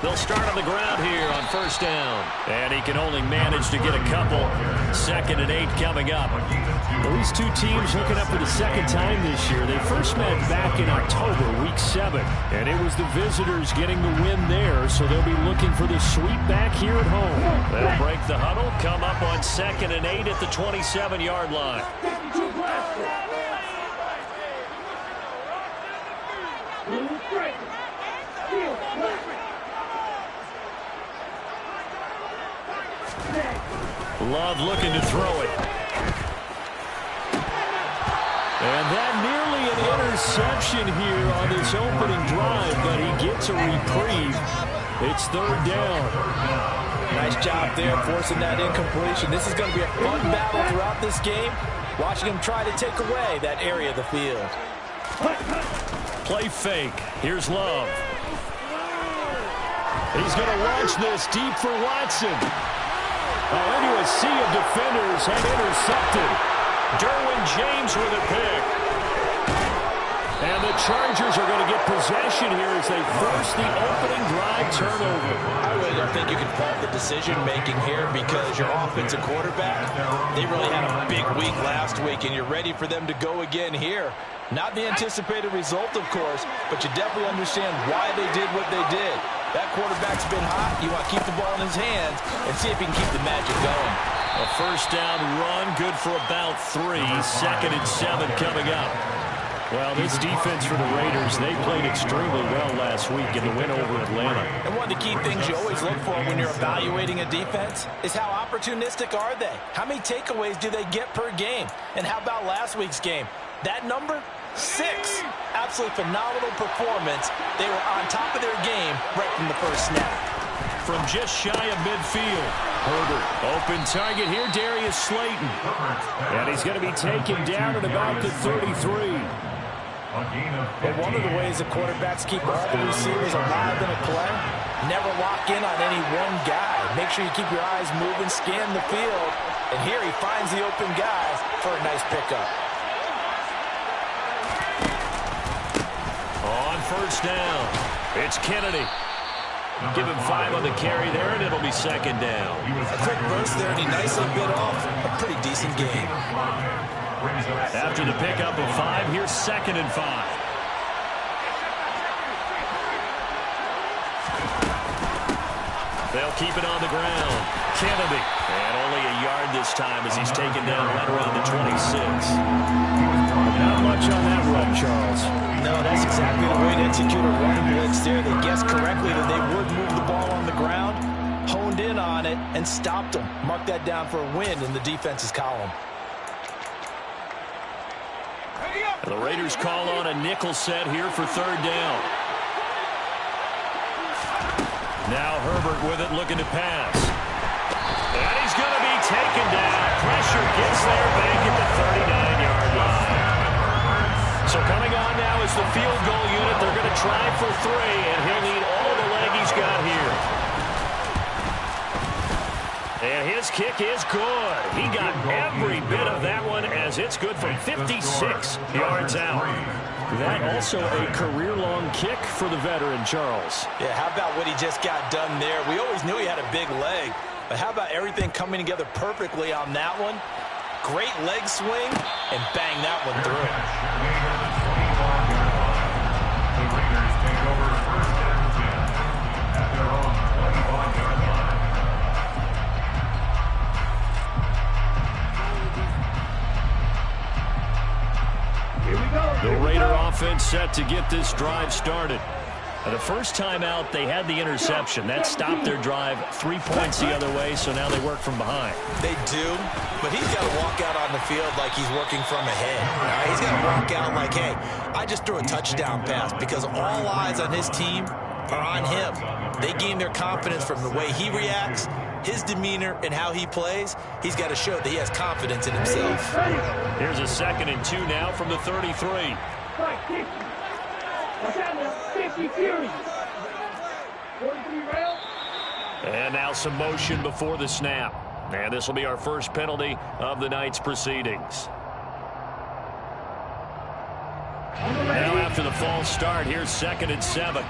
They'll start on the ground here on first down. And he can only manage to get a couple. 2nd and 8 coming up. Well, these two teams hooking up for the second time this year. They first met back in October, week 7. And it was the visitors getting the win there, so they'll be looking for the sweep back here at home. They'll break the huddle, come up on 2nd and 8 at the 27-yard line. Love looking to throw it. And that nearly an interception here on this opening drive, but he gets a reprieve. It's 3rd down. Nice job there forcing that incompletion. This is going to be a fun battle throughout this game. Watching him try to take away that area of the field. Play fake. Here's Love. He's going to launch this deep for Watson. Into a sea of defenders and intercepted. Derwin James with a pick. And the Chargers are going to get possession here as they force the opening drive turnover. I really don't think you can fault the decision-making here because your offensive quarterback, they really had a big week last week, and you're ready for them to go again here. Not the anticipated result, of course, but you definitely understand why they did what they did. That quarterback's been hot. You want to keep the ball in his hands and see if he can keep the magic going. A first down run, good for about 3. 2nd and 7 coming up. Well, this defense for the Raiders, they played extremely well last week in the win over Atlanta. And one of the key things you always look for when you're evaluating a defense is how opportunistic are they? How many takeaways do they get per game? And how about last week's game? That number? 6. Absolutely phenomenal performance. They were on top of their game right from the first snap. From just shy of midfield, Herbert. Open target here, Darius Slayton. And he's going to be taken down at about the 33. But one of the ways the quarterbacks keep all the receivers alive in a play, never lock in on any one guy. Make sure you keep your eyes moving, scan the field. And here he finds the open guys for a nice pickup. On first down, it's Kennedy. Give him 5 on the carry there, and it'll be 2nd down. A quick burst there, and he nicely bit off a pretty decent game. After the pickup of 5, here's 2nd and 5. They'll keep it on the ground. Kennedy. And only a yard this time as he's taken down right around the 26. Not much on that run, Charles. No, that's exactly the way to execute a run blitz there. They guessed correctly that they would move the ball on the ground, honed in on it, and stopped them. Mark that down for a win in the defense's column. The Raiders call on a nickel set here for 3rd down. Now Herbert with it, looking to pass. And he's going to be taken down. Pressure gets there back at the 39-yard line. So coming on now is the field goal unit. They're going to try for 3, and he'll need all the leg he's got here. And his kick is good. He got every bit of that one as it's good from 56 yards out. That also a career-long kick for the veteran, Charles. Yeah, how about what he just got done there? We always knew he had a big leg, but how about everything coming together perfectly on that one? Great leg swing, and bang that one through. The Raider offense set to get this drive started. The first time out, they had the interception. That stopped their drive 3 points the other way, so now they work from behind. They do, but he's got to walk out on the field like he's working from ahead. He's got to walk out like, hey, I just threw a touchdown pass because all eyes on his team are on him. They gain their confidence from the way he reacts, his demeanor, and how he plays. He's got to show that he has confidence in himself. Here's a 2nd and 2 now from the 33. And now some motion before the snap. And this will be our first penalty of the night's proceedings. Now after the false start, here's 2nd and 7.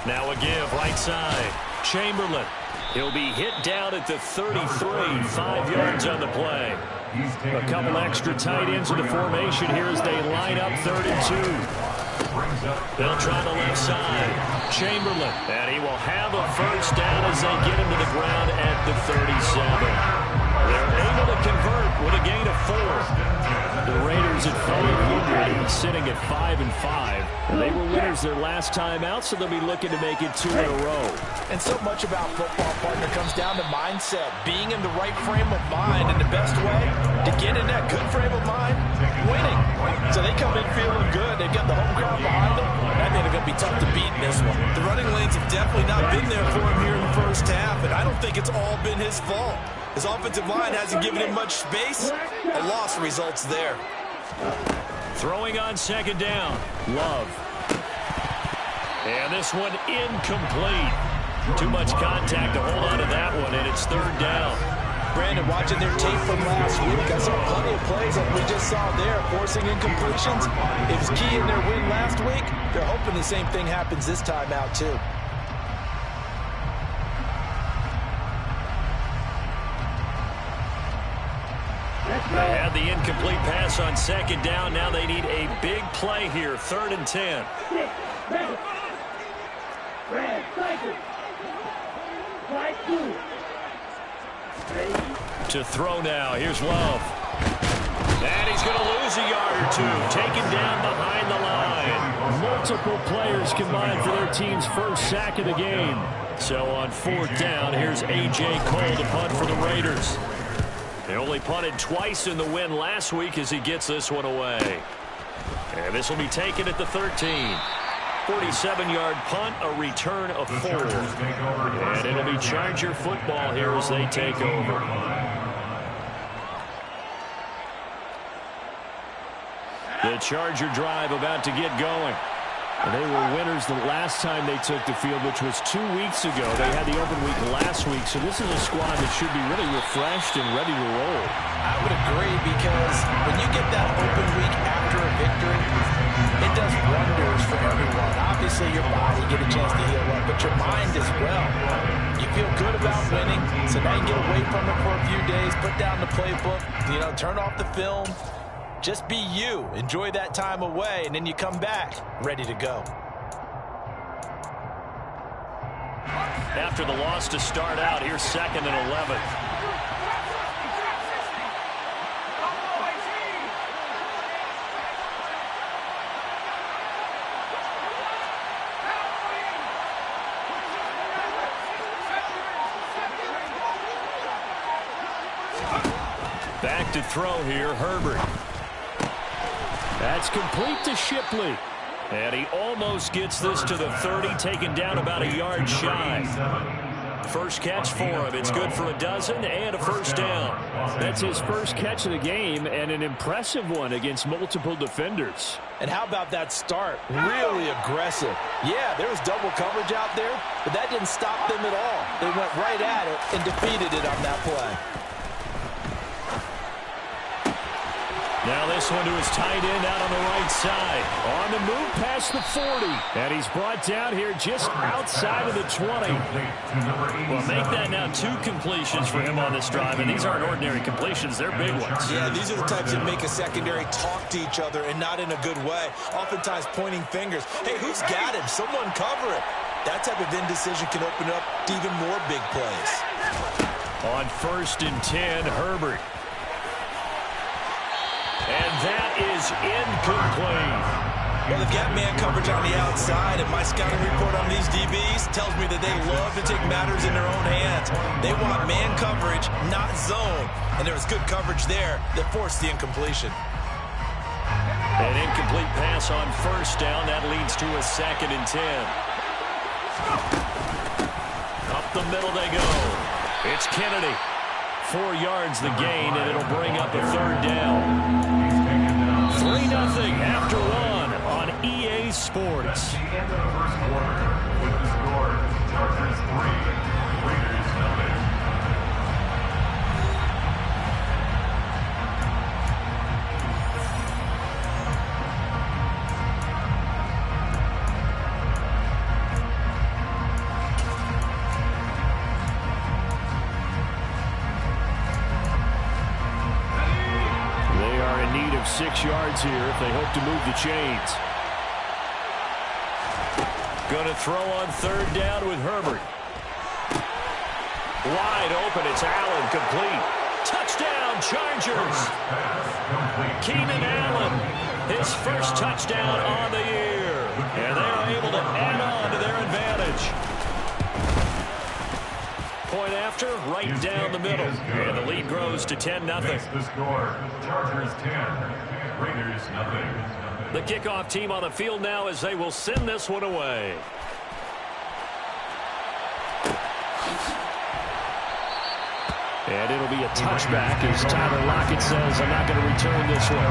Now a give right side. Chamberlain. He'll be hit down at the 33, 5 yards on the play. A couple extra tight ends in the formation here as they line up 3rd and 2. They'll try the left side. Chamberlain. And he will have a first down as they get him to the ground at the 37. They're able to convert with a gain of 4. The Raiders at 500 and sitting at 5-5. They were winners their last time out, so they'll be looking to make it 2 in a row. And so much about football, partner, comes down to mindset. Being in the right frame of mind, and the best way to get in that good frame of mind, winning. So they come in feeling good. They've got the home crowd behind them. I think they're going to be tough to beat in this one. The running lanes have definitely not been there for him here in the first half, and I don't think it's all been his fault. His offensive line hasn't given him much space. A loss results there. Throwing on 2nd down. Love. And this one incomplete. Too much contact to hold on to that one, and it's 3rd down. Brandon, watching their tape from last week, I saw plenty of plays like we just saw there, forcing incompletions. It was key in their win last week. They're hoping the same thing happens this time out, too. They had the incomplete pass on 2nd down. Now they need a big play here, 3rd and 10. To throw now. Here's Love. And he's going to lose a yard or 2. Taken down behind the line. Multiple players combined for their team's first sack of the game. So on 4th down, here's A.J. Cole to punt for the Raiders. They only punted twice in the win last week as he gets this one away. And this will be taken at the 13. 47-yard punt, a return of 4. And it'll be Charger football here as they take over. The Charger drive about to get going. And they were winners the last time they took the field, which was 2 weeks ago. They had the open week last week, so this is a squad that should be really refreshed and ready to roll. I would agree, because when you get that open week after a victory, it does wonders for everyone. Obviously, your body get a chance to heal up, but your mind as well. You feel good about winning, so now you get away from it for a few days, put down the playbook, turn off the film. Just be you. Enjoy that time away, and then you come back ready to go. After the loss to start out, here's 2nd and 11. Back to throw here, Herbert. That's complete to Shipley. And he almost gets this to the 30, taken down about a yard shy. First catch for him. It's good for a dozen and a first down. That's his first catch of the game, and an impressive one against multiple defenders. And how about that start? Really aggressive. Yeah, there was double coverage out there, but that didn't stop them at all. They went right at it and defeated it on that play. Now this one to his tight end out on the right side. On the move past the 40. And he's brought down here just outside of the 20. Well, make that now 2 completions for him on this drive. And these aren't ordinary completions. They're big ones. Yeah, these are the types that make a secondary talk to each other, and not in a good way. Oftentimes pointing fingers. Hey, who's got him? Someone cover it. That type of indecision can open up to even more big plays. On 1st and 10, Herbert. And that is incomplete. Well, they've got man coverage on the outside, and my scouting report on these DBs tells me that they love to take matters in their own hands. They want man coverage, not zone. And there was good coverage there that forced the incompletion. An incomplete pass on 1st down. That leads to a 2nd and 10. Up the middle they go. It's Kennedy. 4 yards the gain, and it'll bring up a 3rd down. 3-0 after 1 on EA Sports. 6 yards here if they hope to move the chains. Going to throw on third down with Herbert. Wide open. It's Allen, complete. Touchdown, Chargers. Keenan Allen, his first touchdown on the year. And they're able to add on to their advantage. Point after, right down the middle. And the lead grows to 10-0. The score, Chargers 10, Raiders nothing. The kickoff team on the field now as they will send this one away. And it'll be a touchback as Tyler Lockett says, I'm not going to return this one.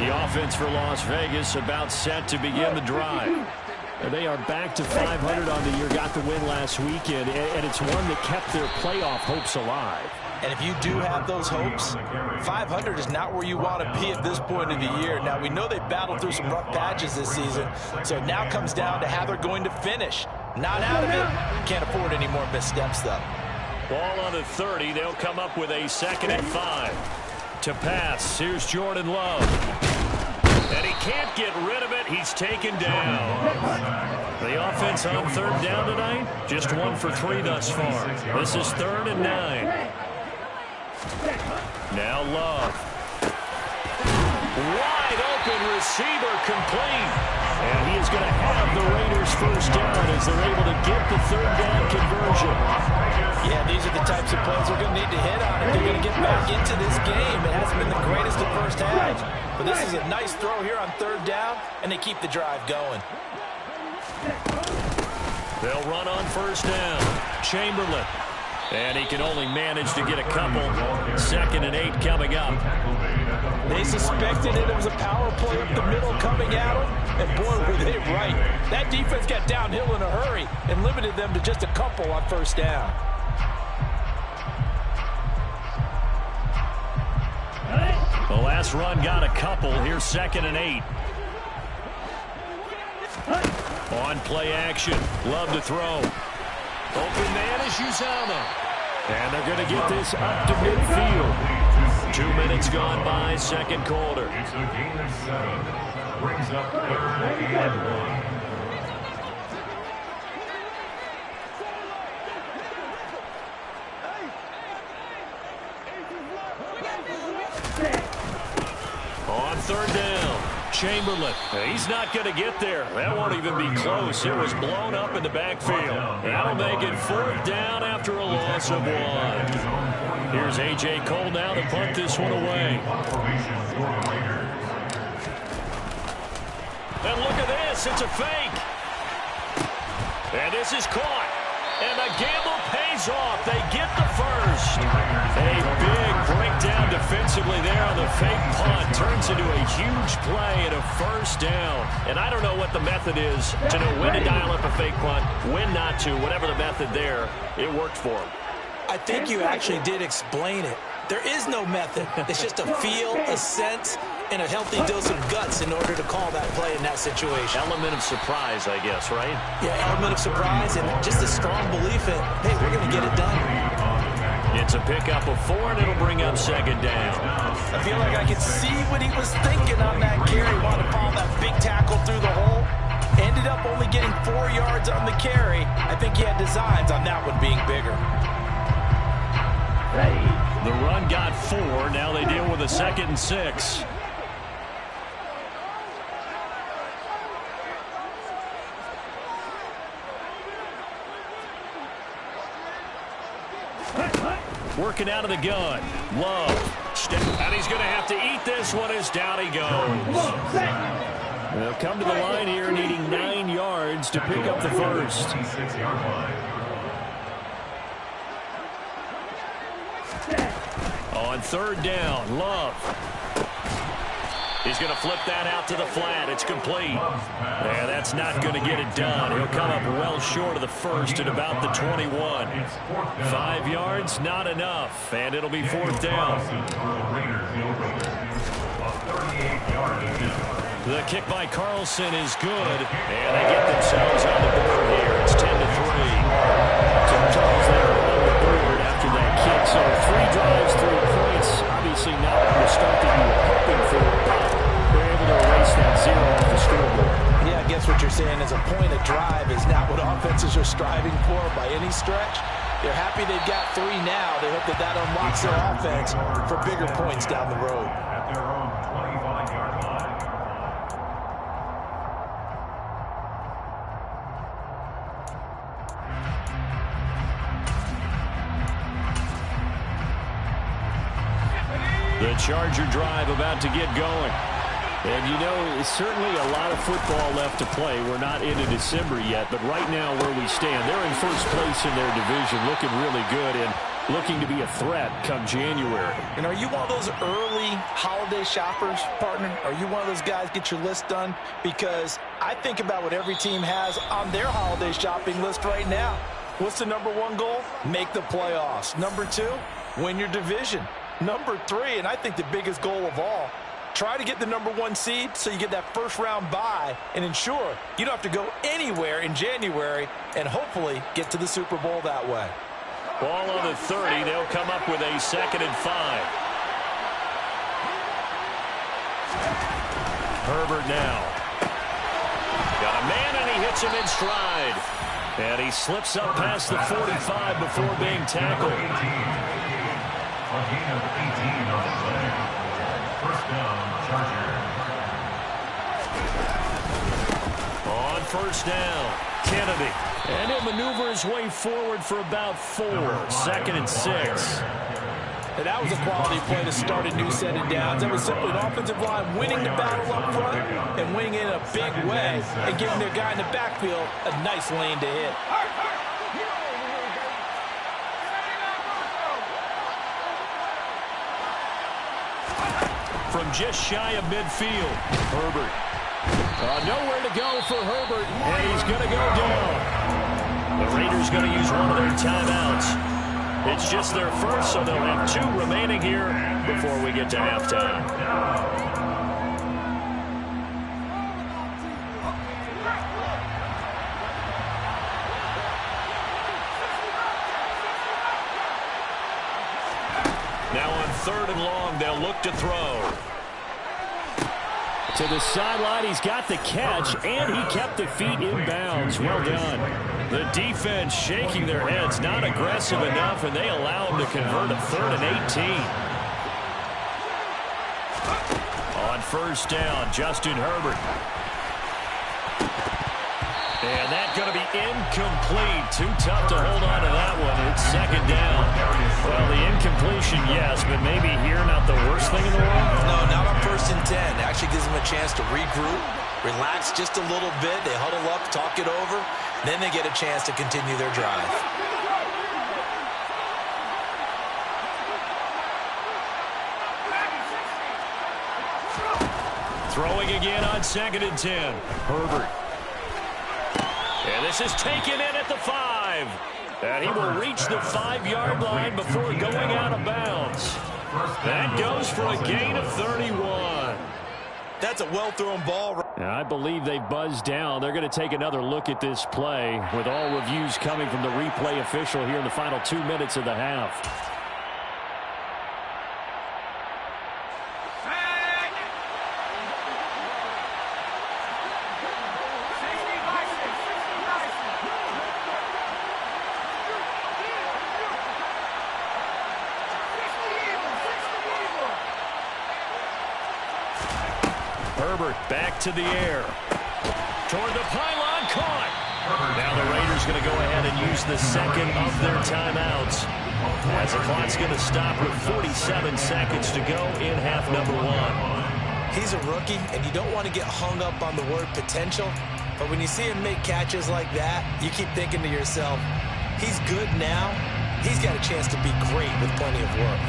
The offense for Las Vegas about set to begin the drive. They are back to 500 on the year, got the win last weekend, and it's one that kept their playoff hopes alive. And if you do have those hopes, 500 is not where you want to be at this point of the year. Now, we know they battled through some rough patches this season, so it now comes down to how they're going to finish. Not out of it. Can't afford any more missteps, though. Ball on the 30. They'll come up with a 2nd and 5. To pass, here's Jordan Love. And he can't get rid of it. He's taken down. The offense on third down tonight, just 1 for 3 thus far. This is 3rd and 9. Now Love. Wide open receiver, complete. And he is going to have the Raiders first down as they're able to get the third down conversion. Yeah, these are the types of plays they're going to need to hit on if they're going to get back into this game. It hasn't been the greatest at first half, but this is a nice throw here on third down, and they keep the drive going. They'll run on first down. Chamberlain. And he can only manage to get a couple. 2nd and 8 coming up. They suspected it was a power play up the middle coming at them, and boy, were they right. That defense got downhill in a hurry and limited them to just a couple on first down. The last run got a couple. Here's 2nd and 8. On play action. Love to throw. Open man is Uzama. And they're going to get this up to midfield. 2 minutes gone by, second quarter. It's a gain of 7. Brings up 3rd and 1. On third down, Chamberlain. He's not going to get there. That won't even be close. It was blown up in the backfield. That'll make it 4th down after a loss of 1. Here's A.J. Cole now to punt this one away. And look at this. It's a fake. And this is caught. And the gamble pays off. They get the first. A big breakdown defensively there on the fake punt. Turns into a huge play and a first down. And I don't know what the method is to know when to dial up a fake punt, when not to. Whatever the method there, it worked for him. I think you actually did explain it. There is no method. It's just a feel, a sense, and a healthy dose of guts in order to call that play in that situation. Element of surprise, I guess, right? Yeah, element of surprise and just a strong belief in, hey, we're going to get it done. It's a pickup of 4, and it'll bring up 2nd down. I feel like I could see what he was thinking on that carry. Wanted to follow that big tackle through the hole. Ended up only getting 4 yards on the carry. I think he had designs on that one being bigger. The run got 4. Now they deal with a 2nd and 6. Working out of the gun. Love. And he's going to have to eat this one as down he goes. They'll come to the line here needing 9 yards to pick up the first. On third down, Love. He's going to flip that out to the flat. It's complete. Yeah, that's not going to get it done. He'll come up well short of the first at about the 21. 5 yards, not enough. And it'll be 4th down. The kick by Carlson is good, and they get themselves on the board here. It's 10-3. Charles there on the board after that kick. So 3 drives, 3 points. Obviously not the start that you were hoping for, but they're able to erase that 0 off the scoreboard. Yeah, I guess what you're saying is a point of drive is not what offenses are striving for by any stretch. They're happy they've got 3 now. They hope that that unlocks their offense for bigger points down the road. At their own 25-yard line. The Charger drive about to get going. And you know, it's certainly a lot of football left to play. We're not into December yet, but right now where we stand, they're in first place in their division, looking really good and looking to be a threat come January. And are you one of those early holiday shoppers, partner? Are you one of those guys get your list done? Because I think about what every team has on their holiday shopping list right now. What's the #1 goal? Make the playoffs. #2, win your division. #3, and I think the biggest goal of all, try to get the #1 seed so you get that first-round bye and ensure you don't have to go anywhere in January and hopefully get to the Super Bowl that way. Ball on the 30. They'll come up with a 2nd and 5. Herbert now. Got a man, and he hits him in stride. And he slips up past the 45 before being tackled. A gain of 18 on the play. First down, Charger. On first down, Kennedy. And he'll maneuver his way forward for about 4. 2nd and 6. And that was a quality play to start a new set of downs. That was simply an offensive line winning the battle up front and winning it in a big way and giving their guy in the backfield a nice lane to hit. From just shy of midfield, Herbert. Nowhere to go for Herbert, and he's going to go down. The Raiders going to use one of their timeouts. It's just their first, so they'll have 2 remaining here before we get to halftime. Now on 3rd and long, they'll look to throw. To the sideline, he's got the catch, and he kept the feet in bounds. Well done. The defense shaking their heads, not aggressive enough, and they allow him to convert a 3rd and 18. On first down, Justin Herbert. And that's going to be incomplete. Too tough to hold on to that one. It's 2nd down. Well, the incompletion, yes, but maybe here not the worst thing in the world? No, not on 1st and 10. Actually gives them a chance to regroup, relax just a little bit. They huddle up, talk it over. Then they get a chance to continue their drive. Throwing again on 2nd and 10. Herbert. And this is taken in at the 5. And he will reach the 5-yard line before going out of bounds. That goes for a gain of 31. That's a well-thrown ball. Now, I believe they buzzed down. They're going to take another look at this play with all reviews coming from the replay official here in the final 2 minutes of the half. Herbert back to the air. Toward the pylon, caught. Now the Raiders going to go ahead and use the 2nd of their timeouts. As the clock's going to stop with 47 seconds to go in half number 1. He's a rookie, and you don't want to get hung up on the word potential. But when you see him make catches like that, you keep thinking to yourself, he's good now. He's got a chance to be great with plenty of work.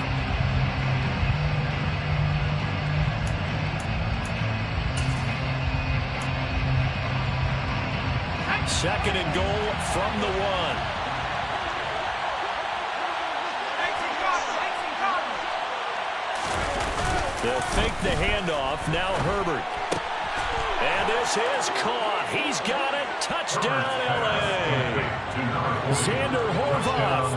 2nd and goal from the 1. They'll fake the handoff. Now Herbert. this is caught. He's got it. Touchdown, L.A. Xander Horvath,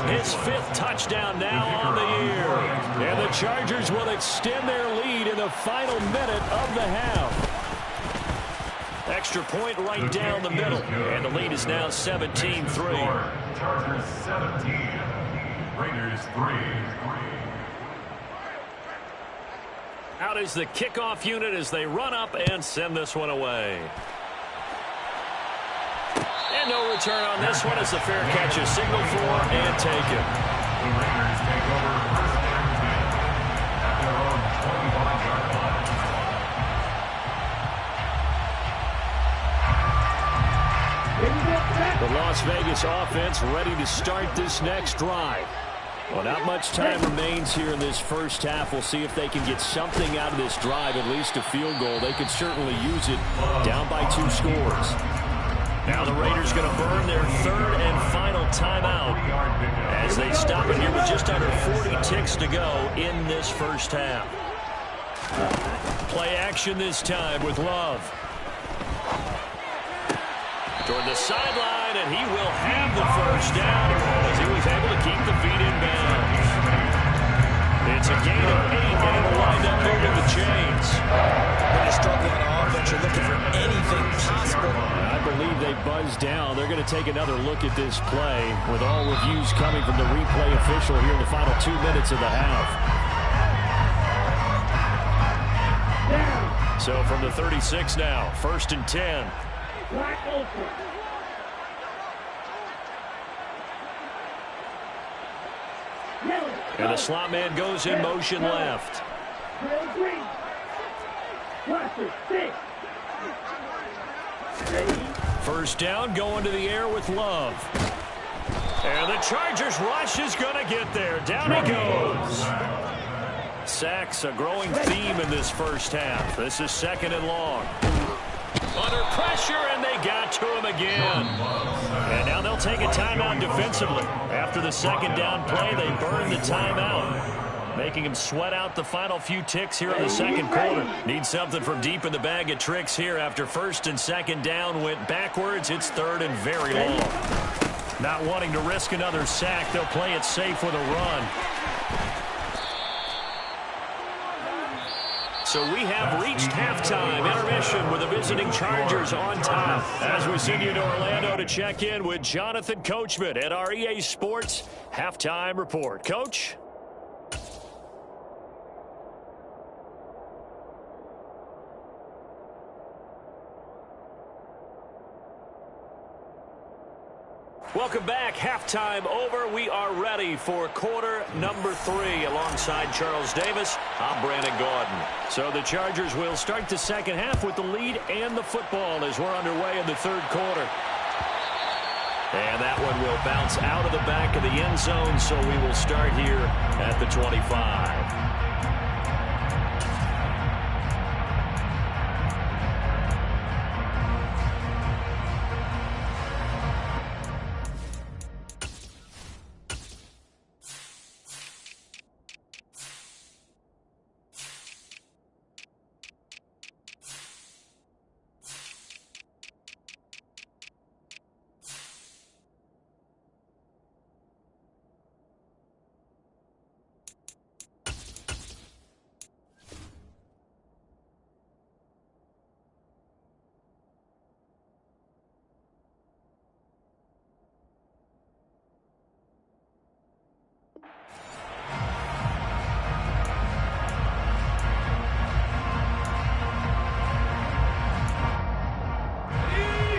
his 5th touchdown now on the year. And the Chargers will extend their lead in the final minute of the half. Extra point right down the middle. And the lead is now 17-3. Chargers 17, Raiders 3. Out is the kickoff unit as they run up and send this one away. And no return on this one as the fair catch is signaled for and taken. The Raiders take over first and 10 at their own 25-yard line. The Las Vegas offense ready to start this next drive. Well, not much time remains here in this first half. We'll see if they can get something out of this drive, at least a field goal. They could certainly use it down by 2 scores. Now the Raiders going to burn their 3rd and final timeout as they stop it here with just under 40 ticks to go in this first half. Play action this time with Love. Toward the sideline, and he will have the first down as he was able to keep the feet in bounds. It's a gain of 8, and it'll wind up moving the chains. When you're struggling on offense, you're looking for anything possible. I believe they buzzed down. They're going to take another look at this play with all reviews coming from the replay official here in the final 2 minutes of the half. So from the 36 now, 1st and 10. And the slot man goes in motion left. First down, going to the air with Love. And the Chargers rush is going to get there. Down he goes. Sacks a growing theme in this first half. This is 2nd and long. Under pressure, and they got to him again. And now they'll take a timeout defensively. After the 2nd down play, they burn the timeout, making him sweat out the final few ticks here in the 2nd quarter. Need something from deep in the bag of tricks here. After 1st and 2nd down went backwards, it's 3rd and very long. Not wanting to risk another sack, they'll play it safe with a run. So we have reached halftime intermission with the visiting Chargers on top. As we send you to Orlando to check in with Jonathan Coachman at our EA Sports Halftime Report. Coach? Welcome back. Halftime over. We are ready for quarter number 3 alongside Charles Davis. I'm Brandon Gordon. So the Chargers will start the 2nd half with the lead and the football as we're underway in the 3rd quarter. And that one will bounce out of the back of the end zone, so we will start here at the 25.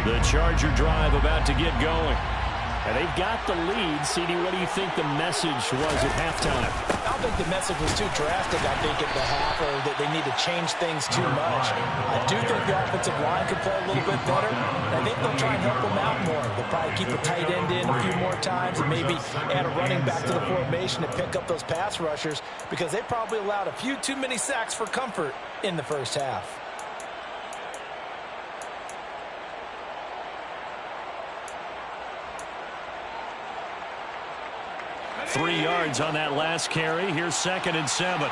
The Charger drive about to get going. And they've got the lead. CD, what do you think the message was at halftime? I don't think the message was too drastic, I think, at the half, or that they need to change things too much. I do think the offensive line could play a little bit better. I think they'll try and help them out more. They'll probably keep a tight end in a few more times and maybe add a running back to the formation to pick up those pass rushers, because they probably allowed a few too many sacks for comfort in the first half. 3 yards on that last carry. Here's 2nd and 7.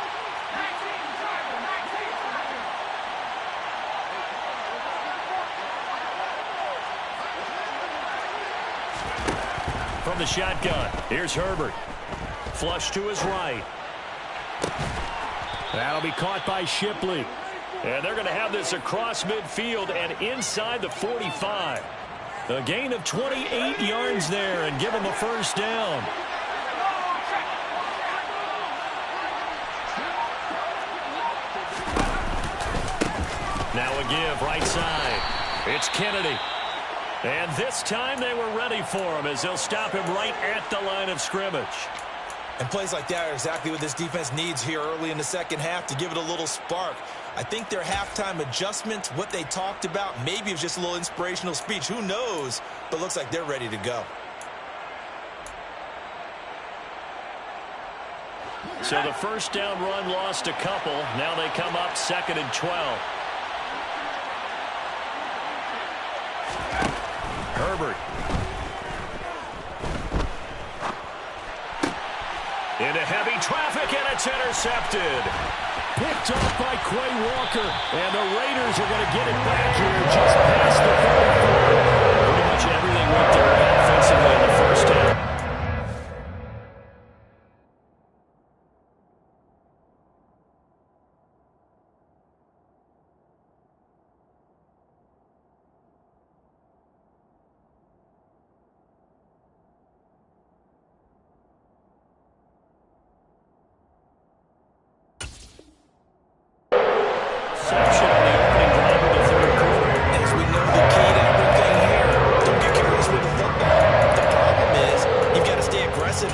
from the shotgun. Here's Herbert. Flush to his right. That'll be caught by Shipley. And they're going to have this across midfield and inside the 45. A gain of 28 yards there and give them a first down. Now a give right side. It's Kennedy. And this time they were ready for him as they'll stop him right at the line of scrimmage. And plays like that are exactly what this defense needs here early in the second half to give it a little spark. I think their halftime adjustments, what they talked about, maybe it was just a little inspirational speech. Who knows? But looks like they're ready to go. So the first down run lost a couple. Now they come up 2nd and 12. Herbert. Into heavy traffic, and it's intercepted. Picked off by Quay Walker. And the Raiders are going to get it back here just past the 34. Pretty much everything went their way offensively in the first half.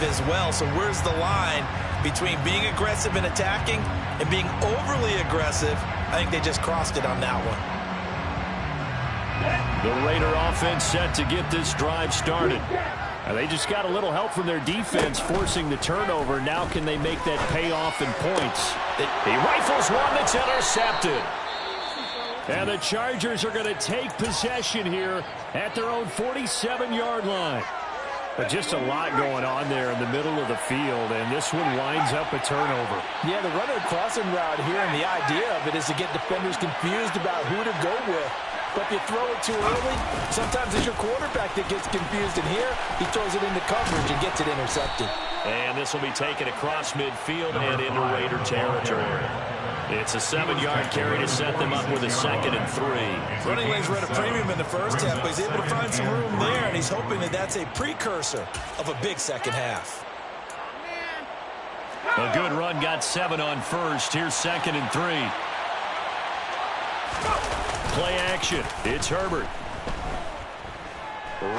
As well. So where's the line between being aggressive and attacking and being overly aggressive? I think they just crossed it on that one. The Raider offense set to get this drive started. And they just got a little help from their defense forcing the turnover. Now can they make that pay off in points? He rifles one that's intercepted. And the Chargers are going to take possession here at their own 47-yard line. But just a lot going on there in the middle of the field, and this one winds up a turnover. Yeah, the runner crossing route here, and the idea of it is to get defenders confused about who to go with. But if you throw it too early, sometimes it's your quarterback that gets confused, and here he throws it into coverage and gets it intercepted. And this will be taken across midfield and into Raider territory. It's a 7-yard carry to set them up with a 2nd and 3. Running lanes were at a premium in the first half, but he's able to find some room there, and he's hoping that that's a precursor of a big second half. A good run got 7 on first. Here's 2nd and 3. Play action. It's Herbert.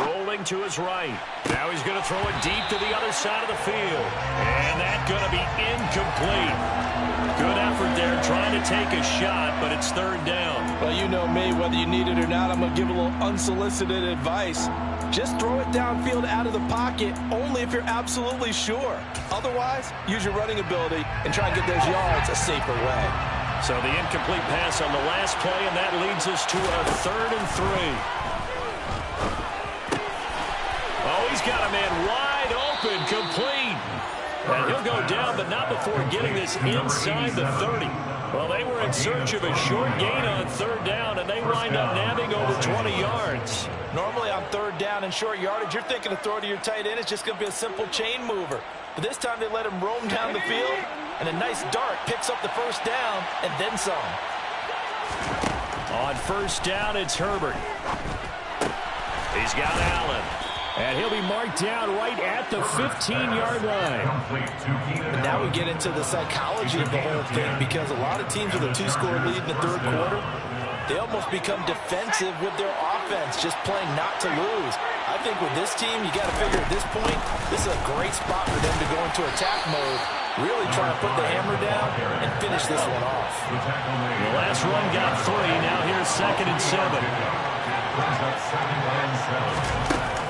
Rolling to his right. Now he's going to throw it deep to the other side of the field. And that's going to be incomplete. Good effort there trying to take a shot, but it's 3rd down. Well, you know me, whether you need it or not, I'm going to give a little unsolicited advice. Just throw it downfield out of the pocket only if you're absolutely sure. Otherwise, use your running ability and try and get those yards a safer way. So the incomplete pass on the last play, and that leads us to a 3rd and 3. Oh, he's got a man wide open, complete. And he'll go down, but not before getting this inside the 30. Well, they were in search of a short gain on 3rd down, and they wind up nabbing over 20 yards. Normally on 3rd down and short yardage, you're thinking to throw to your tight end. It's just going to be a simple chain mover. But this time they let him roam down the field, and a nice dart picks up the first down and then some. On 1st down, it's Herbert. He's got Allen. And he'll be marked down right at the 15-yard line. And now we get into the psychology of the whole thing, because a lot of teams with a 2-score lead in the 3rd quarter, they almost become defensive with their offense, just playing not to lose. I think with this team, you got to figure at this point, this is a great spot for them to go into attack mode, really try to put the hammer down and finish this one off. The last run got 3. Now here's 2nd and 7.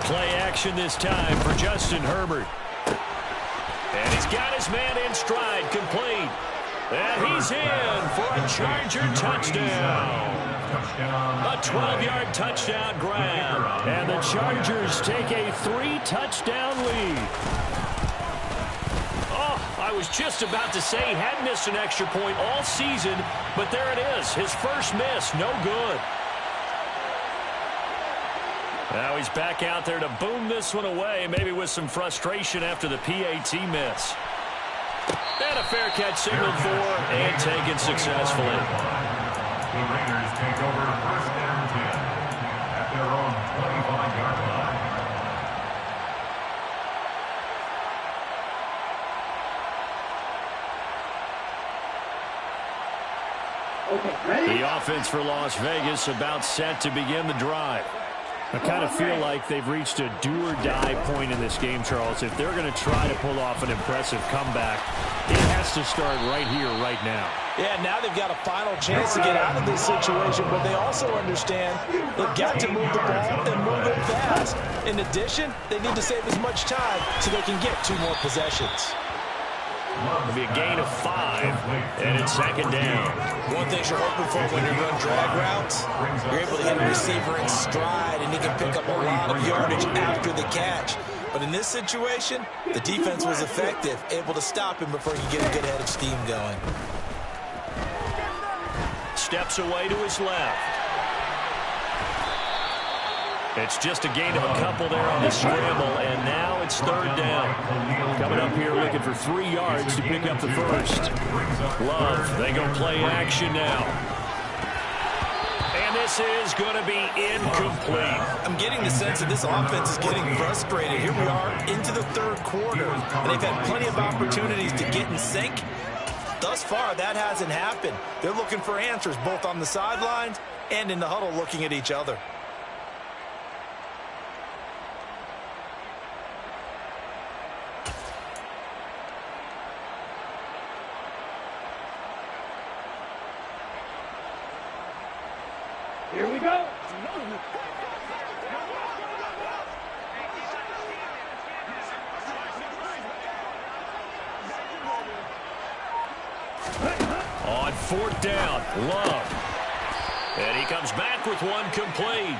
Play action this time for Justin Herbert. And he's got his man in stride, complete. And he's in for a Charger touchdown. A 12-yard touchdown grab. And the Chargers take a 3-touchdown lead. Oh, I was just about to say he hadn't missed an extra point all season, but there it is. His first miss, no good. Now he's back out there to boom this one away, maybe with some frustration after the PAT miss. And a fair catch signaled for and taken successfully. The Raiders take over first and 10 at their own 25-yard line. The offense for Las Vegas about set to begin the drive. I kind of feel like they've reached a do-or-die point in this game, Charles. If they're going to try to pull off an impressive comeback, it has to start right here, right now. Yeah, now they've got a final chance to get out of this situation, but they also understand they've got to move the ball and move it fast. In addition, they need to save as much time so they can get 2 more possessions. It'll be a gain of 5, and it's second down. One thing you're hoping for when you run drag routes, you're able to hit a receiver in stride, and he can pick up a lot of yardage after the catch. But in this situation, the defense was effective, able to stop him before he could get a good head of steam going. Steps away to his left. It's just a gain of a couple there on the scramble, and now it's third down. Coming up here looking for 3 yards to pick up the first. Love, they go play action now. And this is going to be incomplete. I'm getting the sense that this offense is getting frustrated. Here we are into the third quarter, and they've had plenty of opportunities to get in sync. Thus far, that hasn't happened. They're looking for answers both on the sidelines and in the huddle looking at each other. Here we go. On fourth down, Love. And he comes back with one complete.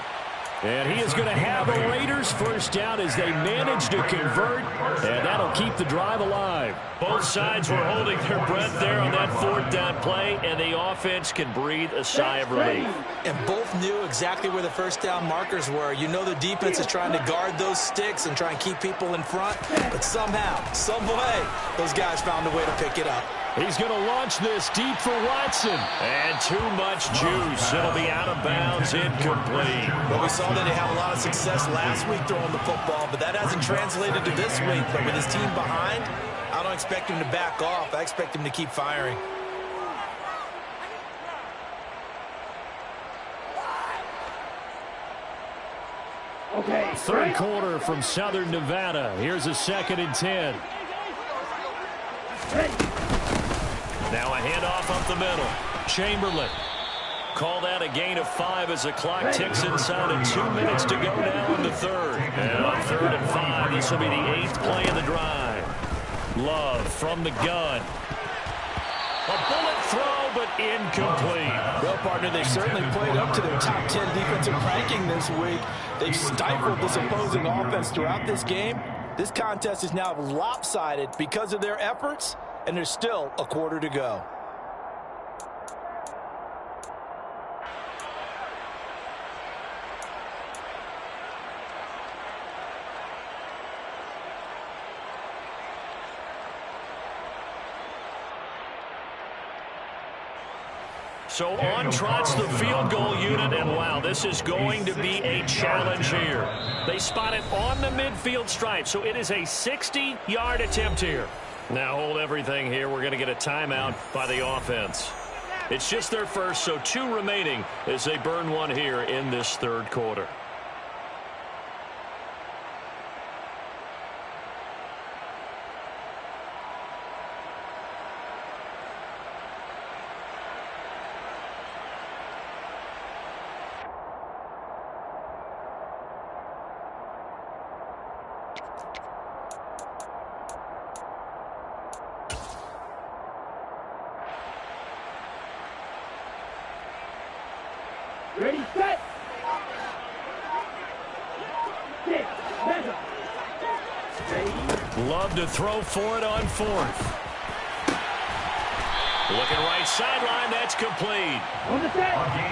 And he is going to have a Raiders first down as they manage to convert, and that'll keep the drive alive. Both sides were holding their breath there on that fourth down play, and the offense can breathe a sigh of relief. And both knew exactly where the first down markers were. You know the defense is trying to guard those sticks and try and keep people in front, but somehow, some way, those guys found a way to pick it up. He's going to launch this deep for Watson. And too much juice. It'll be out of bounds, incomplete. Well, we saw that he had a lot of success last week throwing the football, but that hasn't translated to this week. But with his team behind, I don't expect him to back off. I expect him to keep firing. Okay. Third quarter from Southern Nevada. Here's a 2nd and 10. Now a handoff up the middle. Chamberlain. Call that a gain of 5 as the clock ticks inside of 2 minutes to go now in the third. And on 3rd and 5, this will be the 8th play of the drive. Love from the gun. A bullet throw, but incomplete. Well, partner, they certainly played up to their top 10 defensive ranking this week. They've stifled this opposing offense throughout this game. This contest is now lopsided because of their efforts, and there's still a quarter to go. So on trots the field goal unit, and wow, this is going to be a challenge here. They spot it on the midfield stripe, so it is a 60-yard attempt here. Now hold everything here. We're going to get a timeout by the offense. It's just their first, so 2 remaining as they burn one here in this third quarter. Ready, set. Six, measure. Love to throw for it on 4th. Looking right sideline, that's complete.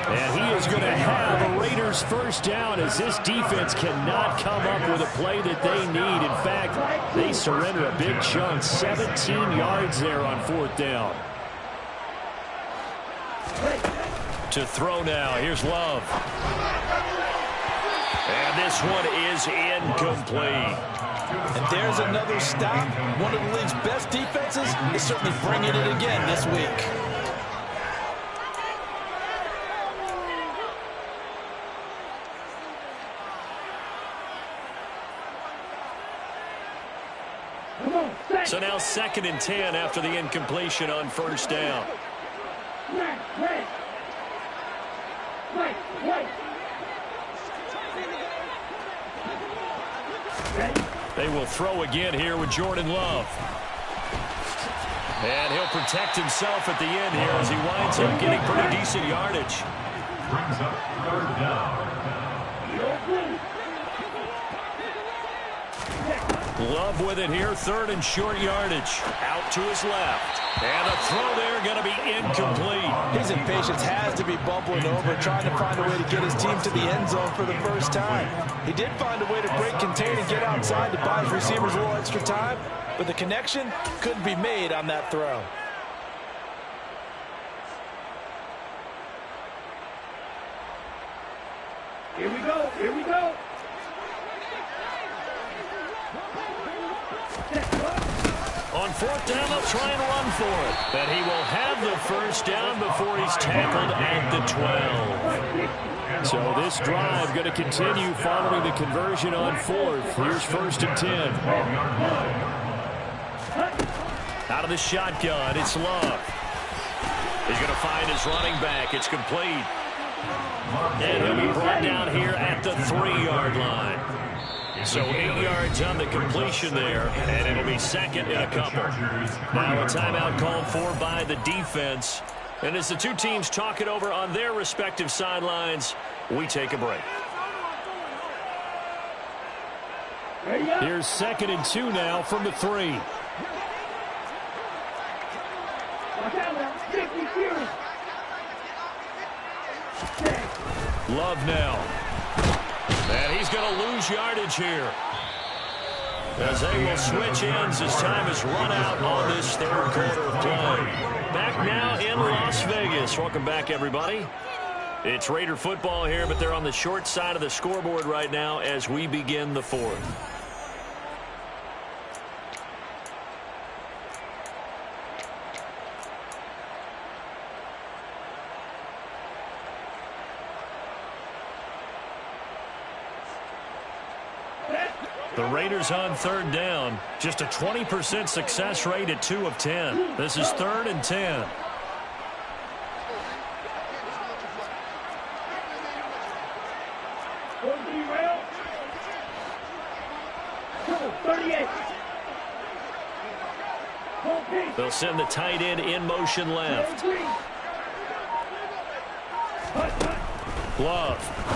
And he is going to have a Raiders first down as this defense cannot come up with a play that they need. In fact, they surrender a big chunk, 17 yards there on 4th down. To throw now, here's Love. And this one is incomplete. And there's another stop. One of the league's best defenses is certainly bringing it again this week. So now 2nd and 10 after the incompletion on 1st down. They will throw again here with Jordan Love. And he'll protect himself at the end here as he winds up getting pretty decent yardage. Brings up 3rd down. Love with it here, 3rd and short yardage. Out to his left. And a throw there going to be incomplete. His impatience has to be bubbling over, trying to find a way to get his team to the end zone for the first time. He did find a way to break contain and get outside to buy his receivers a little extra time, but the connection couldn't be made on that throw. Here we go, here we go. On 4th down, they'll try and run for it. But he will have the first down before he's tackled at the 12. So this drive going to continue following the conversion on 4th. Here's 1st and 10. Out of the shotgun, it's Love. He's going to find his running back. It's complete. And he'll be brought down here at the 3-yard line. So 8 yards on the completion there, and it'll be 2nd and a couple. Now a timeout called for by the defense. And as the two teams talk it over on their respective sidelines, we take a break. Here's 2nd and 2 now from the 3. Love now. And he's going to lose yardage here, as they will switch ends as time has run out on this 3rd quarter of play. Back now in Las Vegas. Welcome back, everybody. It's Raider football here, but they're on the short side of the scoreboard right now as we begin the 4th. The Raiders on 3rd down. Just a 20% success rate at 2 of 10. This is 3rd and 10. They'll send the tight end in motion left. Love.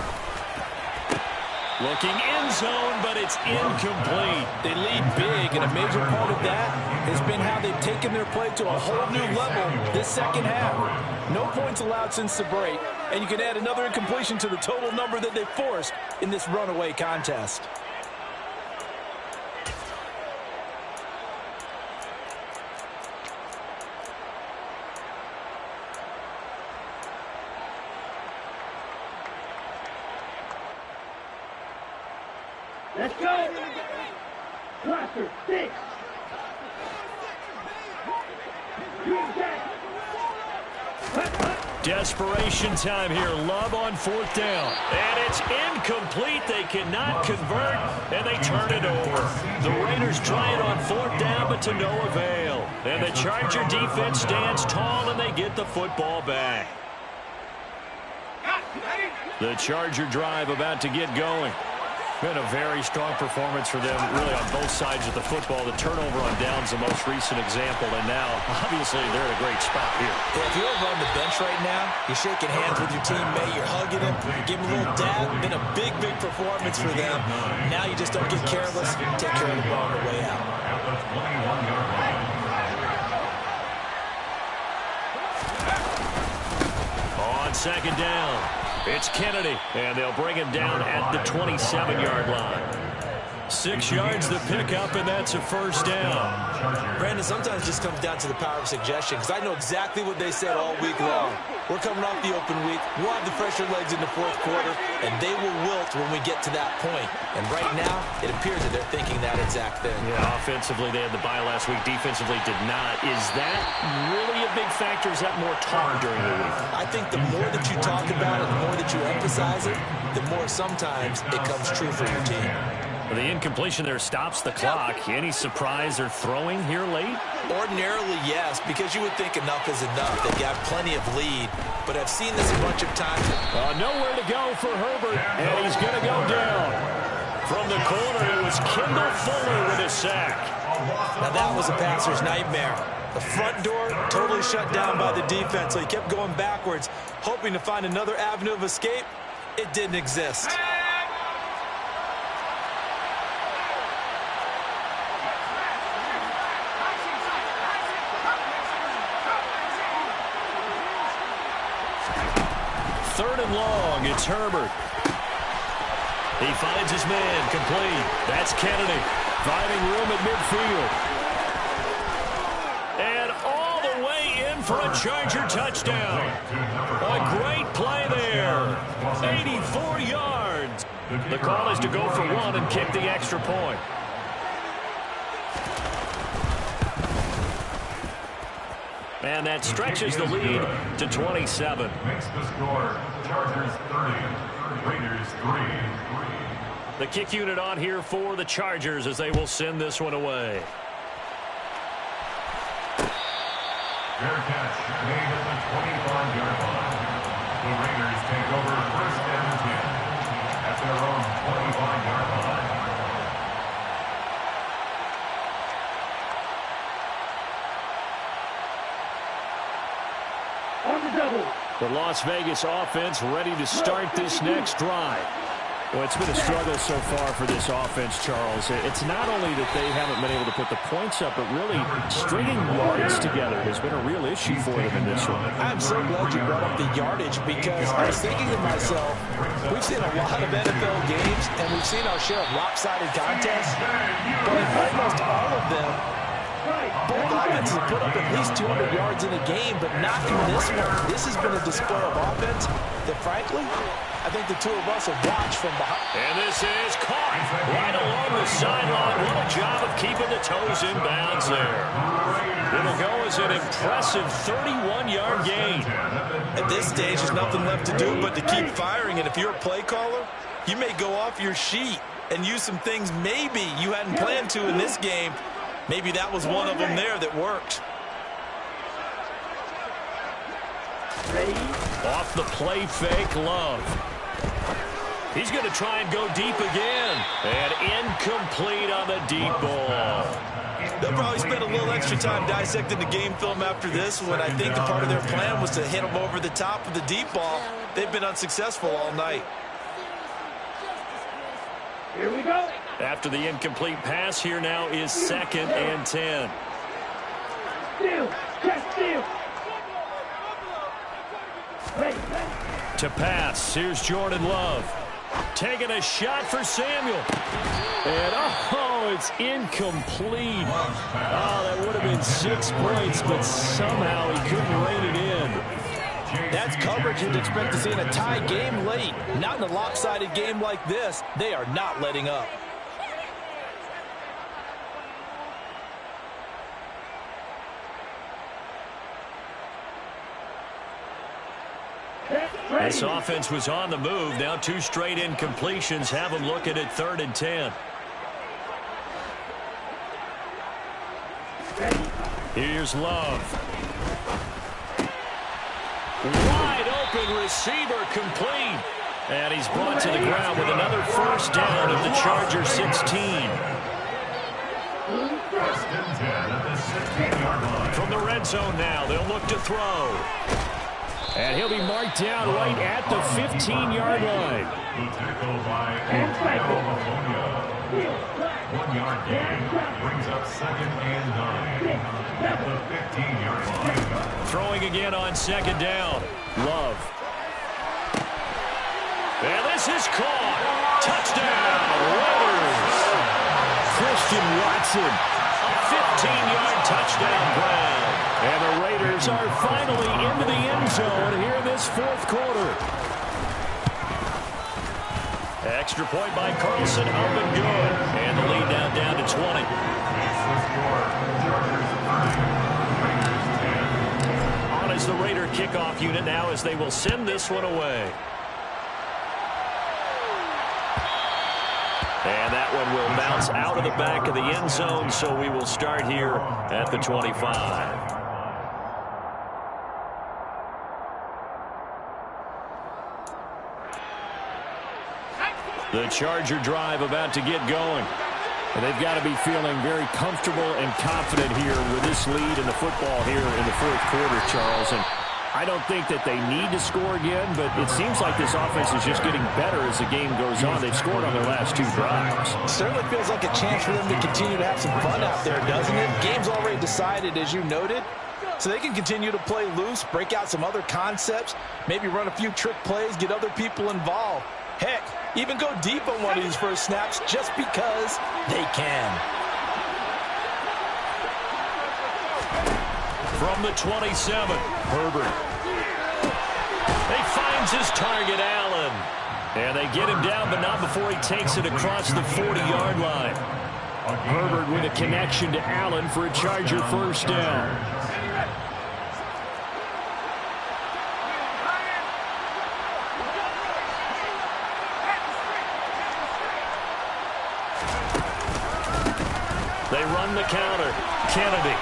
Looking end zone, but it's incomplete. They lead big, and a major part of that has been how they've taken their play to a whole new level this 2nd half. No points allowed since the break, and you can add another incompletion to the total number that they forced in this runaway contest. Let's go. Cluster 6. Desperation time here. Love on 4th down. And it's incomplete. They cannot convert, and they turn it over. The Raiders try it on 4th down, but to no avail. And the Charger defense stands tall, and they get the football back. The Charger drive about to get going. Been a very strong performance for them, really, on both sides of the football. The turnover on downs, the most recent example, and now, obviously, they're in a great spot here. Yeah, if you're over on the bench right now, you're shaking hands with your teammate, you're hugging him, give him a little dab. Been a big, big performance for them. Now you just don't get careless. Take care of the ball on the way out. second down. It's Kennedy, and they'll bring him down at the 27-yard line. 6 yards to pick up, and that's a first down. Brandon, sometimes it just comes down to the power of suggestion, because I know exactly what they said all week long. We're coming off the open week. We'll have the fresher legs in the fourth quarter, and they will wilt when we get to that point. And right now, it appears that they're thinking that exact thing. Yeah, offensively, they had the bye last week. Defensively, did not. Is that really a big factor? Is that more talk during the week? I think the more that you talk about it, the more that you emphasize it, the more sometimes it comes true for your team. The incompletion there stops the clock. Any surprise or throwing here late? Ordinarily, yes, because you would think enough is enough. They've got plenty of lead, but I've seen this a bunch of times. Nowhere to go for Herbert, and he's going to go down. From the corner, it was Kendall Fuller with a sack. Now that was a passer's nightmare. The front door totally shut down by the defense, so he kept going backwards, hoping to find another avenue of escape. It didn't exist. Third and long, it's Herbert. He finds his man, complete. That's Kennedy, finding room at midfield. And all the way in for a Charger touchdown. A great play there. 84 yards. The call is to go for one and kick the extra point. And that stretches the lead to 27. Makes the score Chargers 30, Raiders 3. The kick unit on here for the Chargers as they will send this one away. Fair catch made at the 25-yard line. The Raiders take over first and 10 at their own 25-yard line. The Las Vegas offense ready to start this next drive. Well, it's been a struggle so far for this offense, Charles. It's not only that they haven't been able to put the points up, but really stringing yards together has been a real issue for them in this one. I'm so glad you brought up the yardage, because I was thinking to myself, we've seen a lot of NFL games, and we've seen our share of lopsided contests, but in almost all of them, both offenses have put up at least 200 yards in a game, but not in this one. This has been a display of offense that, frankly, I think the two of us have watched from behind. And this is caught right along the sideline. What a job of keeping the toes in bounds there. It'll go as an impressive 31-yard gain. At this stage, there's nothing left to do but to keep firing, and if you're a play caller, you may go off your sheet and use some things maybe you hadn't planned to in this game. Maybe that was one of them there that worked. Off the play fake, Love. He's going to try and go deep again. And incomplete on the deep ball. They'll probably spend a little extra time dissecting the game film after this one. I think the part of their plan was to hit them over the top of the deep ball. They've been unsuccessful all night. Here we go. After the incomplete pass, here now is 2nd and 10. Steal. Check steal. To pass, here's Jordan Love. Taking a shot for Samuel. And, oh, it's incomplete. Oh, that would have been 6 points, but somehow he couldn't rein it in. That's coverage you'd expect to see in a tie game late. Not in a lopsided game like this. They are not letting up. This offense was on the move. Now 2 straight incompletions have them looking at 3rd and 10. Here's Love. Wide open receiver, complete. And he's brought to the ground with another first down at the Chargers 16. First and 10 at the 16-yard line. From the red zone now, they'll look to throw. And he'll be marked down right at the 15-yard line. The tackle by California. 1-yard gain brings up 2nd and 9 at the 15-yard line. Throwing again on 2nd down. Love. This is caught. Touchdown, Raiders. Christian Watson. A 15-yard touchdown grab. And the Raiders are finally into the end zone here in this fourth quarter. Extra point by Carlson, up and good. And the lead now down to 20. On is the Raider kickoff unit now as they will send this one away. And that one will bounce out of the back of the end zone, so we will start here at the 25. The Charger drive about to get going. And they've got to be feeling very comfortable and confident here with this lead in the football here in the fourth quarter, Charles. And I don't think that they need to score again, but it seems like this offense is just getting better as the game goes on. They've scored on their last two drives. Certainly feels like a chance for them to continue to have some fun out there, doesn't it? Game's already decided, as you noted, so they can continue to play loose, break out some other concepts, maybe run a few trick plays, get other people involved. Heck, even go deep on one of these first snaps just because they can. From the 27, Herbert. He finds his target, Allen. And they get him down, but not before he takes it across the 40-yard line. Herbert with a connection to Allen for a Charger first down. They run the counter. Kennedy.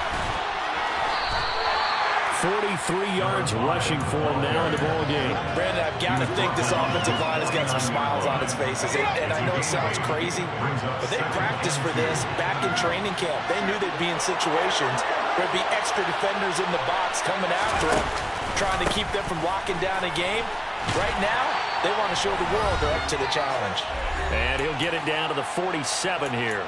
43 yards rushing for him now in the ball game. Brandon, I've got to think this offensive line has got some smiles on its faces. And I know it sounds crazy, but they practiced for this back in training camp. They knew they'd be in situations where there'd be extra defenders in the box coming after them, trying to keep them from locking down a game. Right now, they want to show the world they're up to the challenge. And he'll get it down to the 47 here.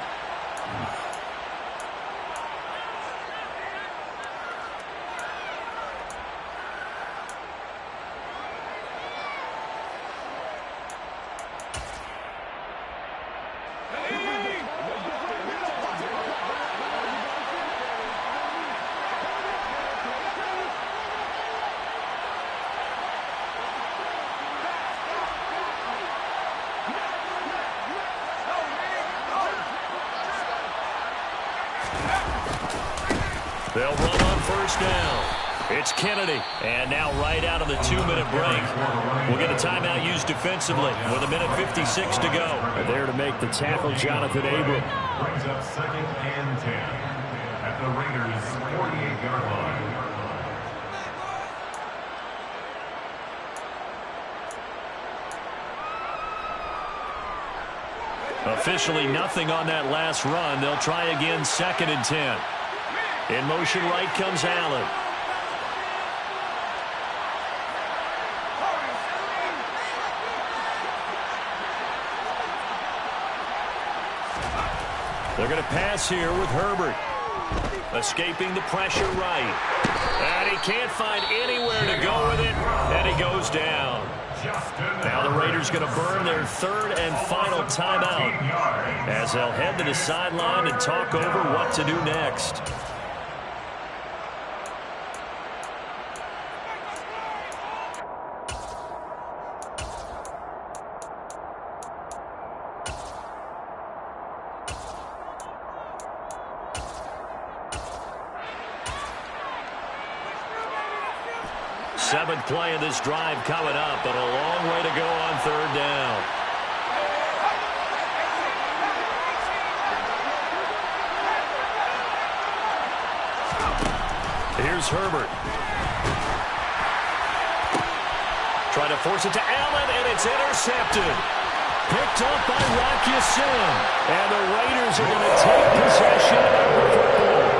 They'll run on first down. It's Kennedy. And now right out of the 2-minute break, we'll get a timeout used defensively with 1:56 to go. There to make the tackle, Jonathan Abram. Brings up 2nd and 10 at the Raiders' 48-yard line. Officially nothing on that last run. They'll try again 2nd and 10. In motion right comes Allen. They're going to pass here with Herbert. Escaping the pressure right. And he can't find anywhere to go with it. And he goes down. Now the Raiders going to burn their 3rd and final timeout as they'll head to the sideline and talk over what to do next. Seventh play of this drive coming up, but a long way to go on 3rd down. Here's Herbert. Trying to force it to Allen, and it's intercepted. Picked up by Rock Ya-Sin. And the Raiders are going to take possession of the football.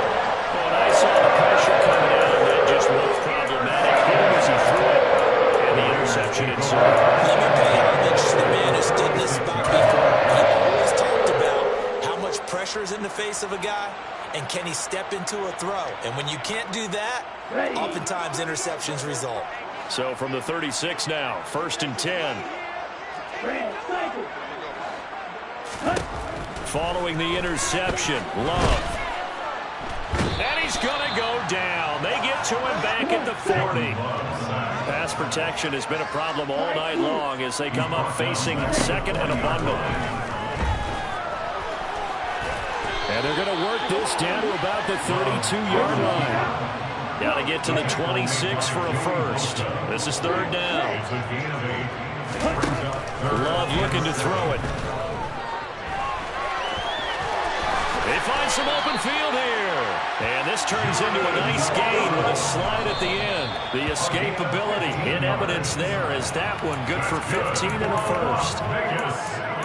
When I saw the pressure coming out, that just looked problematic. As he threw it, and the interception ensued. Let me pay homage to the man who stood in this spot before. He always talked about how much pressure is in the face of a guy, and can he step into a throw. And when you can't do that, oftentimes interceptions result. So from the 36 now, 1st and 10. Red cycle. Following the interception, Love. And he's going to go down. They get to him back at the 40. Pass protection has been a problem all night long as they come up facing second and a bundle. And they're going to work this down to about the 32-yard line. Got to get to the 26 for a first. This is third down. Love looking to throw it. They find some open field here. And this turns into a nice gain with a slide at the end. The escapability in evidence there as that one good for 15 and a first.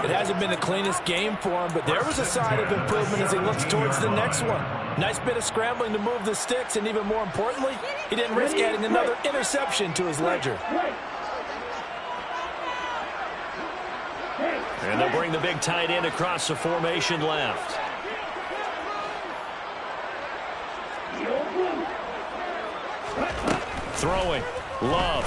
It hasn't been the cleanest game for him, but there was a sign of improvement as he looks towards the next one. Nice bit of scrambling to move the sticks, and even more importantly, he didn't risk adding another interception to his ledger. And they'll bring the big tight end across the formation left. Throwing. Love.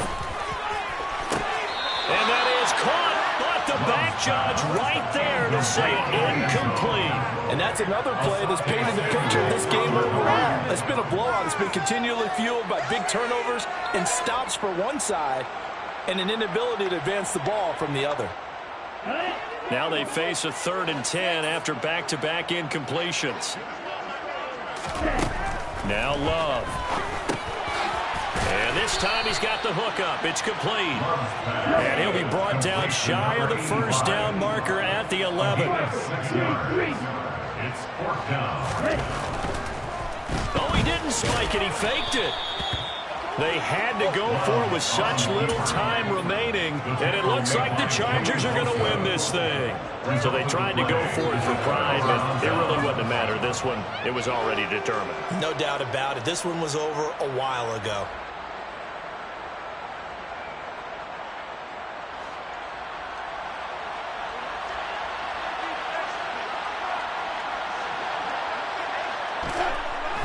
And that is caught. But the back judge right there to say incomplete. And that's another play that's painted the picture of this game overall. It's been a blowout. It's been continually fueled by big turnovers and stops for one side and an inability to advance the ball from the other. Now they face a 3rd and 10 after back-to-back incompletions. Now Love. And this time he's got the hook up. It's complete. And he'll be brought down shy of the first down marker at the 11. It's 4th down. Oh, he didn't spike it. He faked it. They had to go for it with such little time remaining, and it looks like the Chargers are going to win this thing. So they tried to go for it for pride, but it really wouldn't have mattered. This one, it was already determined. No doubt about it. This one was over a while ago.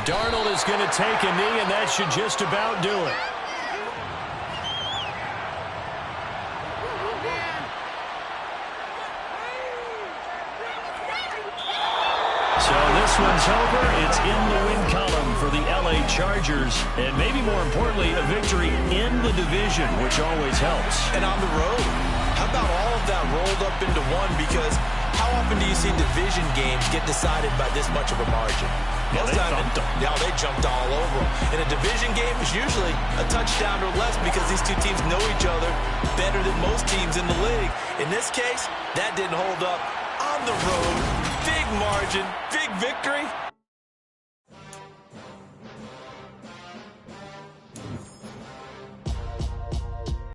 Darnold is going to take a knee, and that should just about do it. So this one's over. It's in the win column for the LA Chargers, and maybe more importantly, a victory in the division, which always helps. And on the road, how about all of that rolled up into one? Because how often do you see division games get decided by this much of a margin? Most times, they jumped all over them. In a division game, it's usually a touchdown or less because these two teams know each other better than most teams in the league. In this case, that didn't hold up. On the road, big margin, big victory.